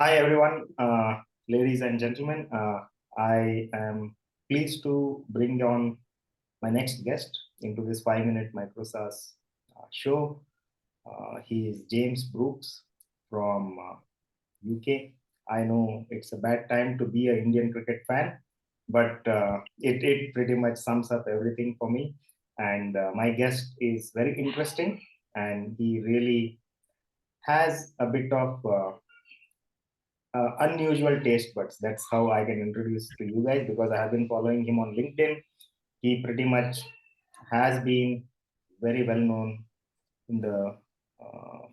Hi, everyone, ladies and gentlemen. I am pleased to bring on my next guest into this 5-minute MicroSaaS show. He is James Brooks from UK. I know it's a bad time to be an Indian cricket fan, but it pretty much sums up everything for me. And my guest is very interesting, and he really has a bit of unusual taste buds. That's how I can introduce to you guys because I have been following him on LinkedIn. He pretty much has been very well known in the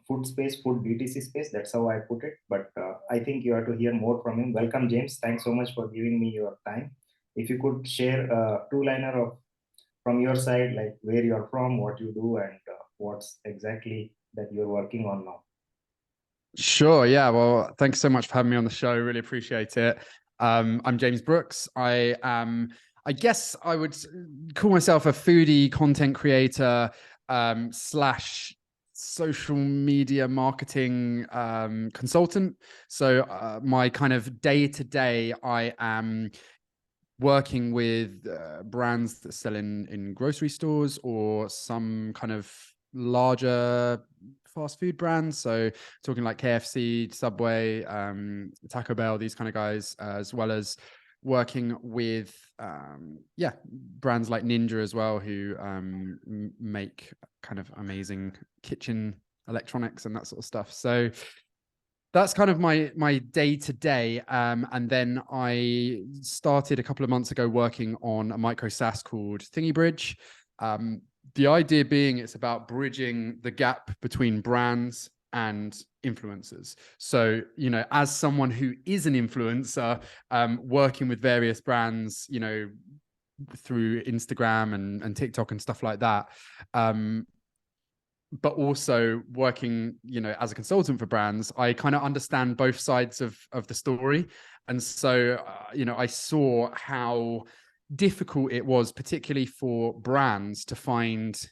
food space, food BTC space. That's how I put it. But I think you have to hear more from him. Welcome, James. Thanks so much for giving me your time. If you could share a two-liner of from your side, like where you're from, what you do, and what's exactly that you're working on now. Sure. Yeah. Well, thanks so much for having me on the show. Really appreciate it. I'm James Brooks. I guess I would call myself a foodie content creator slash social media marketing consultant. So my kind of day to day, I am working with brands that sell in grocery stores or some kind of larger fast food brands. So talking like KFC, Subway, Taco Bell, these kind of guys, as well as working with brands like Ninja as well, who make kind of amazing kitchen electronics and that sort of stuff. So that's kind of my day to day. And then I started a couple of months ago working on a MicroSaaS called ThingyBridge. The idea being it's about bridging the gap between brands and influencers. So, as someone who is an influencer, working with various brands, through Instagram and TikTok and stuff like that, but also working, as a consultant for brands, I kind of understand both sides of the story. And so, I saw how difficult it was, particularly for brands, to find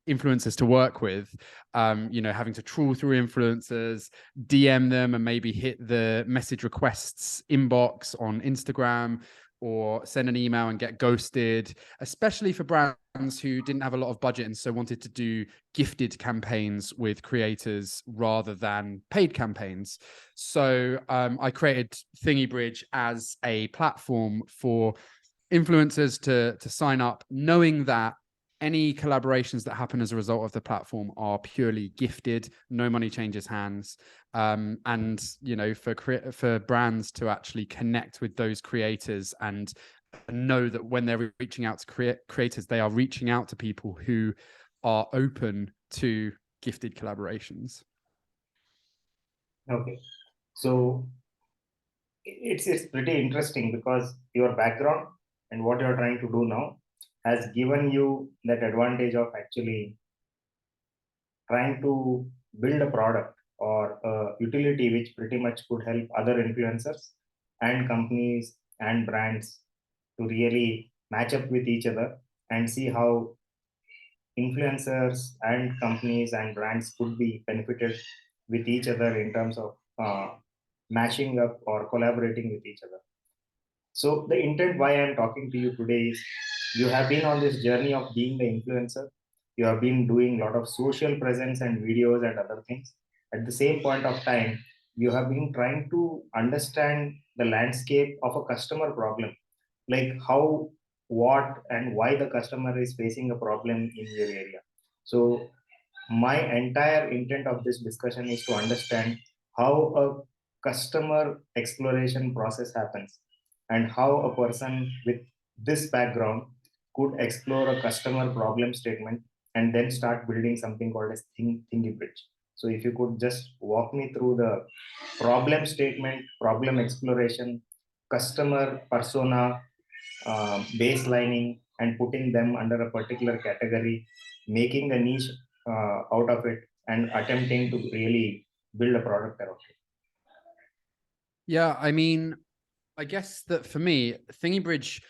influencers to work with, having to trawl through influencers, DM them, and maybe hit the message requests inbox on Instagram, or send an email and get ghosted, especially for brands who didn't have a lot of budget and so wanted to do gifted campaigns with creators rather than paid campaigns. So I created ThingyBridge as a platform for influencers to sign up, knowing that any collaborations that happen as a result of the platform are purely gifted, no money changes hands. And for brands to actually connect with those creators and know that when they're reaching out to creators, they are reaching out to people who are open to gifted collaborations. Okay, so it's pretty interesting because your background and what you're trying to do now has given you that advantage of actually trying to build a product or a utility which pretty much could help other influencers and companies and brands to really match up with each other and see how influencers and companies and brands could be benefited with each other in terms of matching up or collaborating with each other. So the intent why I'm talking to you today is you have been on this journey of being the influencer. You have been doing a lot of social presence and videos and other things. At the same point of time, you have been trying to understand the landscape of a customer problem, like how, what, and why the customer is facing a problem in your area. So my entire intent of this discussion is to understand how a customer exploration process happens and how a person with this background could explore a customer problem statement and then start building something called as thingy bridge. So if you could just walk me through the problem statement, problem exploration, customer persona, baselining, and putting them under a particular category, making a niche out of it, and attempting to really build a product around it. Yeah, I mean, I guess that for me, ThingyBridge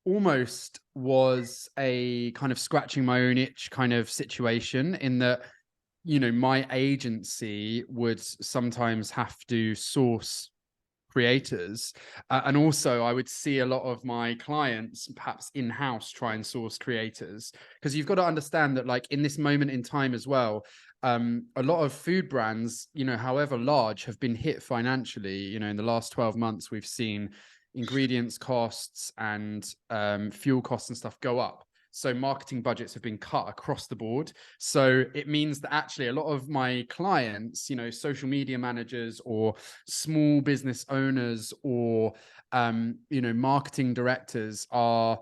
almost was a kind of scratching my own itch kind of situation, in that, my agency would sometimes have to source creators. And also I would see a lot of my clients perhaps in-house try and source creators, because you've got to understand that like in this moment in time as well, a lot of food brands, you know, however large, have been hit financially. You know, in the last 12 months, we've seen ingredients costs and fuel costs and stuff go up. So marketing budgets have been cut across the board. So it means that actually a lot of my clients, you know, social media managers or small business owners or, you know, marketing directors are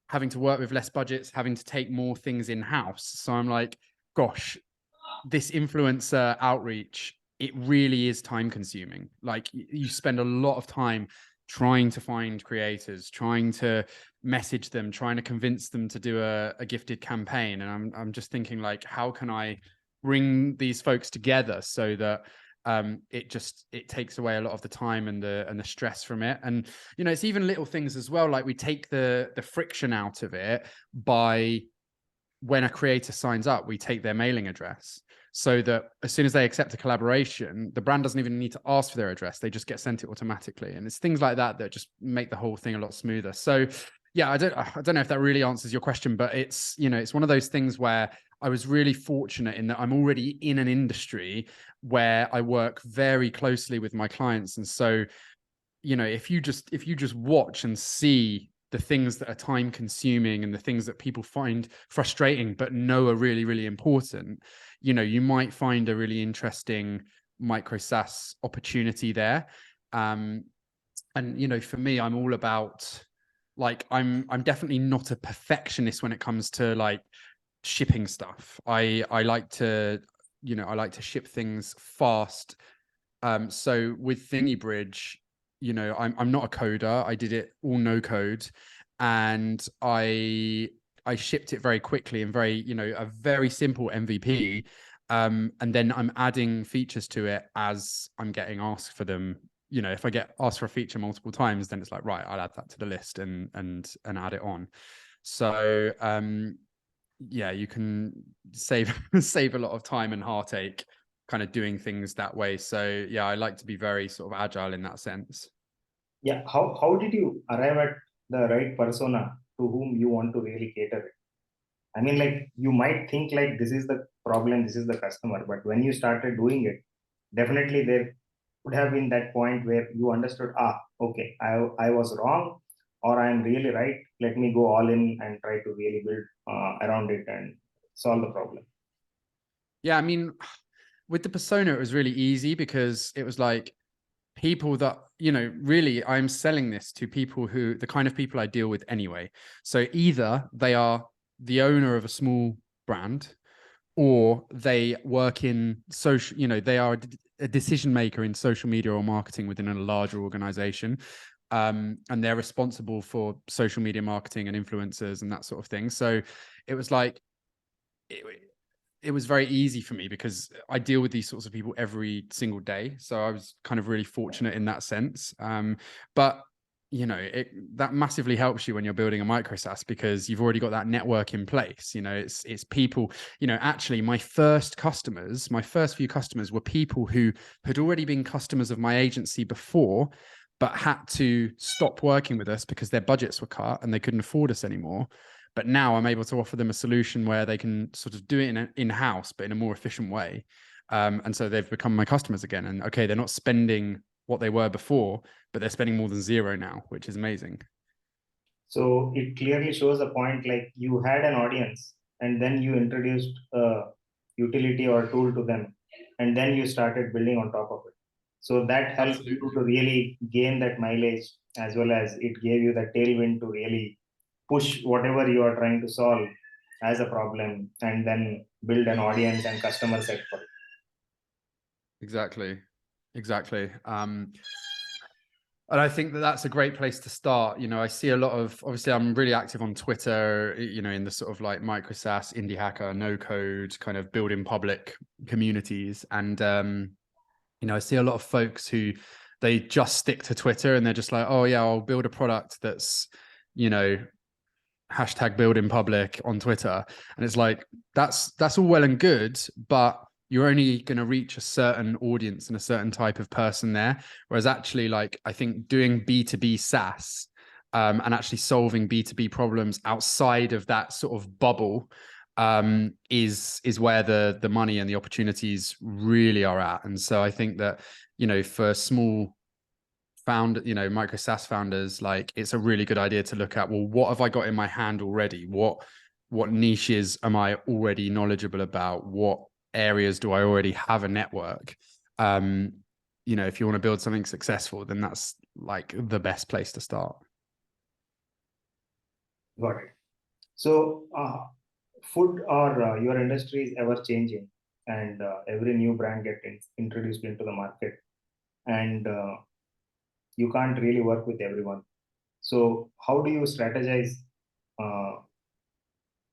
having to work with less budgets, having to take more things in-house. So I'm like, gosh, this influencer outreach, it really is time consuming. Like you spend a lot of time trying to find creators, trying to message them, trying to convince them to do a gifted campaign. And I'm just thinking like, how can I bring these folks together so that it takes away a lot of the time and the stress from it. And you know, it's even little things as well, like we take the friction out of it by, when a creator signs up, we take their mailing address, so that as soon as they accept a collaboration, the brand doesn't even need to ask for their address. They just get sent it automatically. And it's things like that that just make the whole thing a lot smoother. So yeah, I don't know if that really answers your question, but it's, you know, it's one of those things where I was really fortunate in that I'm already in an industry where I work very closely with my clients. And so, you know, if you just watch and see the things that are time consuming and the things that people find frustrating but know are really, really important, you know, you might find a really interesting MicroSaaS opportunity there. And, you know, for me, I'm all about, like, I'm definitely not a perfectionist when it comes to like shipping stuff. I like to, you know, I like to ship things fast. So with ThingyBridge, you know, I'm not a coder. I did it all no code, and I shipped it very quickly and very, you know, a very simple MVP. And then I'm adding features to it as I'm getting asked for them. You know, if I get asked for a feature multiple times, then it's like, right, I'll add that to the list and add it on. So yeah, you can save a lot of time and heartache kind of doing things that way. So yeah, I like to be very sort of agile in that sense. Yeah, how did you arrive at the right persona to whom you want to really cater it? I mean, like you might think like this is the problem, this is the customer, but when you started doing it, definitely there would have been that point where you understood, okay, I was wrong, or I'm really right. Let me go all in and try to really build around it and solve the problem. Yeah, I mean, with the persona, it was really easy because it was like people that, you know, really I'm selling this to people who, the kind of people I deal with anyway. So either they are the owner of a small brand, or they work in social, you know, they are a decision maker in social media or marketing within a larger organization. And they're responsible for social media marketing and influencers and that sort of thing. So it was like, it was very easy for me because I deal with these sorts of people every single day. So I was kind of really fortunate in that sense. But you know, that massively helps you when you're building a MicroSaaS because you've already got that network in place. You know, it's people, you know, actually my first few customers were people who had already been customers of my agency before, but had to stop working with us because their budgets were cut and they couldn't afford us anymore. But now I'm able to offer them a solution where they can sort of do it in-house, but in a more efficient way. And so they've become my customers again. And okay, they're not spending what they were before, but they're spending more than zero now, which is amazing. So it clearly shows a point like you had an audience and then you introduced a utility or tool to them, and then you started building on top of it. So that helped Absolutely. you to really gain that mileage, as well as it gave you the tailwind to really push whatever you are trying to solve as a problem, and then build an audience and customer set for it. Exactly. And I think that that's a great place to start. You know, I see a lot of, obviously I'm really active on Twitter, you know, in the sort of like MicroSaaS, indie hacker, no code, kind of building public communities. And, you know, I see a lot of folks who they just stick to Twitter and they're just like, oh yeah, I'll build a product that's, you know, hashtag build in public on Twitter. And it's like, that's all well and good, but you're only going to reach a certain audience and a certain type of person there. Whereas actually, like, I think doing B2B SaaS and actually solving B2B problems outside of that sort of bubble is where the money and the opportunities really are at. And so I think that, you know, for small MicroSaaS founders, like, it's a really good idea to look at, well, what have I got in my hand already? What niches am I already knowledgeable about? What areas do I already have a network? You know, if you want to build something successful, then that's like the best place to start. Got it. So, food or your industry is ever changing, and every new brand gets introduced into the market, and you can't really work with everyone. So, how do you strategize uh,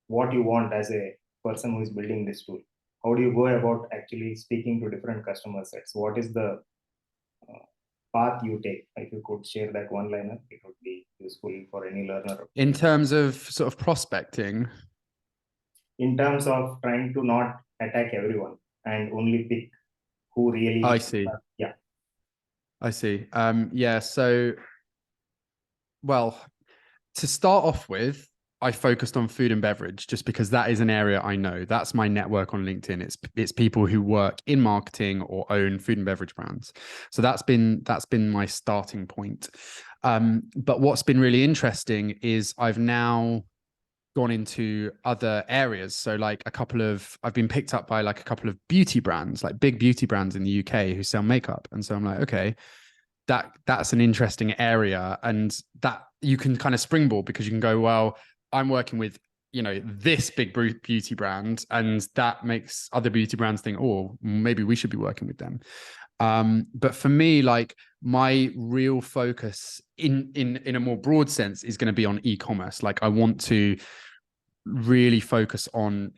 what you want as a person who is building this tool? How do you go about actually speaking to different customer sets? What is the path you take? If you could share that one liner, it would be useful for any learner. In terms of sort of prospecting, in terms of trying to not attack everyone and only pick who really. I see. Yeah. I see. Yeah. So, well, to start off with, I focused on food and beverage just because that is an area I know. That's my network on LinkedIn. It's people who work in marketing or own food and beverage brands. So that's been my starting point. But what's been really interesting is I've now gone into other areas. So like I've been picked up by like a couple of beauty brands, like big beauty brands in the UK who sell makeup. And so I'm like, okay, that's an interesting area, and that you can kind of springboard because you can go, well, I'm working with, you know, this big beauty brand, and that makes other beauty brands think, oh, maybe we should be working with them. But for me, like, my real focus in a more broad sense is going to be on e-commerce. Like, I want to really focus on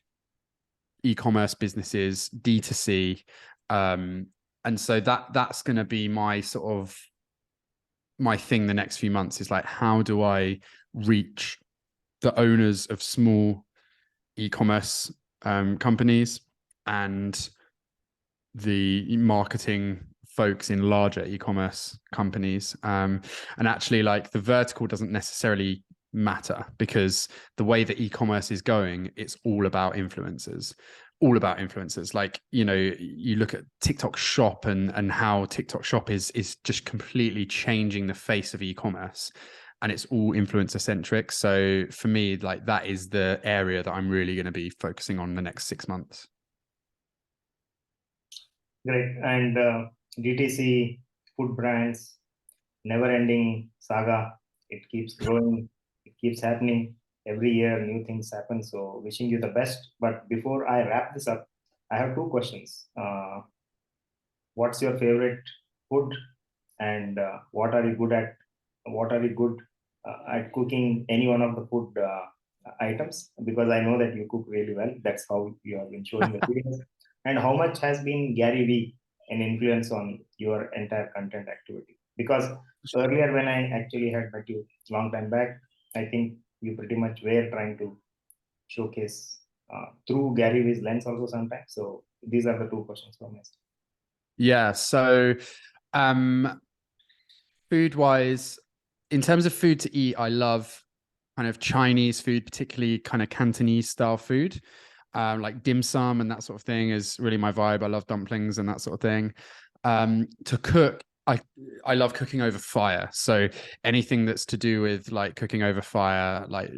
e-commerce businesses, D2C. And so that's going to be my sort of my thing the next few months, is like, how do I reach the owners of small e-commerce companies and the marketing folks in larger e-commerce companies. And actually, like, the vertical doesn't necessarily matter, because the way that e-commerce is going, it's all about influencers. Like, you know, you look at TikTok Shop and how TikTok Shop is just completely changing the face of e-commerce, and it's all influencer centric. So for me, like, that is the area that I'm really going to be focusing on the next 6 months. Great. And DTC, food brands, never ending saga. It keeps growing, it keeps happening. Every year, new things happen. So, wishing you the best. But before I wrap this up, I have two questions. What's your favorite food, and what are you good at? What are you good at cooking any one of the food items? Because I know that you cook really well. That's how you have been showing the videos. And how much has been Gary Vee an influence on your entire content activity? Because earlier, when I actually had met you long time back, I think you pretty much were trying to showcase through Gary Vee's lens also sometimes. So these are the two questions from my side. Yeah. So food wise, in terms of food to eat, I love kind of Chinese food, particularly kind of Cantonese style food. Like dim sum and that sort of thing is really my vibe. I love dumplings and that sort of thing. To cook, I love cooking over fire. So anything that's to do with like cooking over fire, like,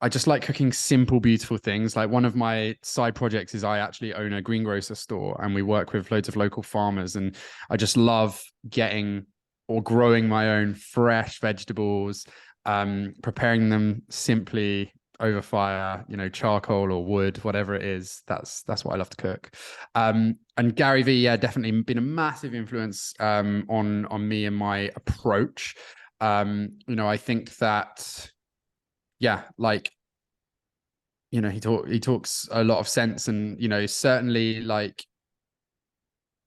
I just like cooking simple, beautiful things. Like, one of my side projects is I actually own a greengrocer store, and we work with loads of local farmers. And I just love getting or growing my own fresh vegetables, preparing them simply over fire, you know, charcoal or wood, whatever it is. That's what I love to cook. And Gary Vee, yeah, definitely been a massive influence on me and my approach. You know, I think that, yeah, like, you know, he talks a lot of sense, and, you know, certainly, like,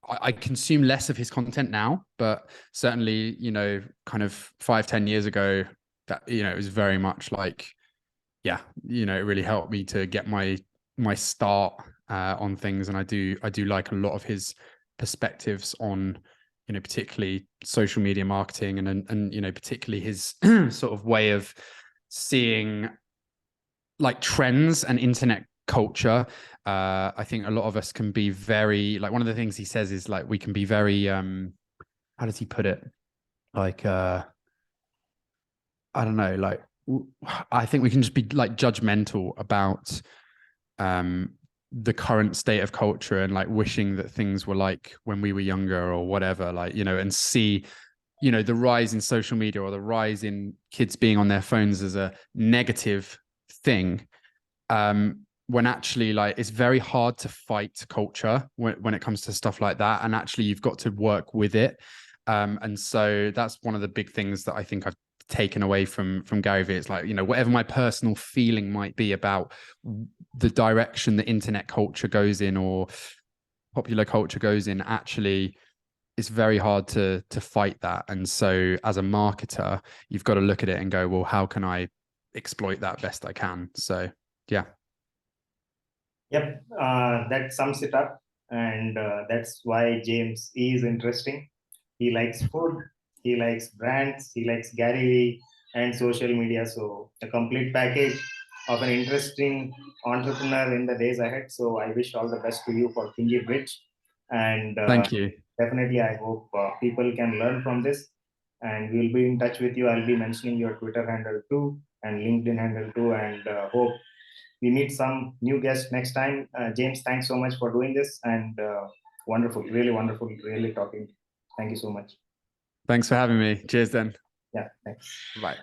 I consume less of his content now, but certainly, you know, kind of 5-10 years ago, that, you know, it was very much like, yeah, you know, it really helped me to get my start on things, and I do like a lot of his perspectives on, you know, particularly social media marketing, and you know, particularly his sort of way of seeing like trends and internet culture. I think a lot of us can be very, like, one of the things he says is like we can be very how does he put it, like I don't know, like I think we can just be like judgmental about the current state of culture, and like wishing that things were like when we were younger or whatever, like, you know, and see, you know, the rise in social media or the rise in kids being on their phones as a negative thing, when actually, like, it's very hard to fight culture when it comes to stuff like that, and actually you've got to work with it. And so that's one of the big things that I think I've taken away from Gary Vee. It's like, you know, whatever my personal feeling might be about the direction the internet culture goes in or popular culture goes in, actually it's very hard to fight that. And so as a marketer, you've got to look at it and go, well, how can I exploit that best I can? So yeah. Yep, that sums it up. And that's why James is interesting. He likes food, he likes brands, he likes Gary Vee and social media. So a complete package of an interesting entrepreneur in the days ahead. So I wish all the best to you for Thingy Bridge. And Thank you. definitely, I hope people can learn from this. And we'll be in touch with you. I'll be mentioning your Twitter handle too and LinkedIn handle too. And hope we meet some new guests next time. James, thanks so much for doing this, and wonderful, really talking. Thank you so much. Thanks for having me. Cheers then. Yeah, thanks. Bye.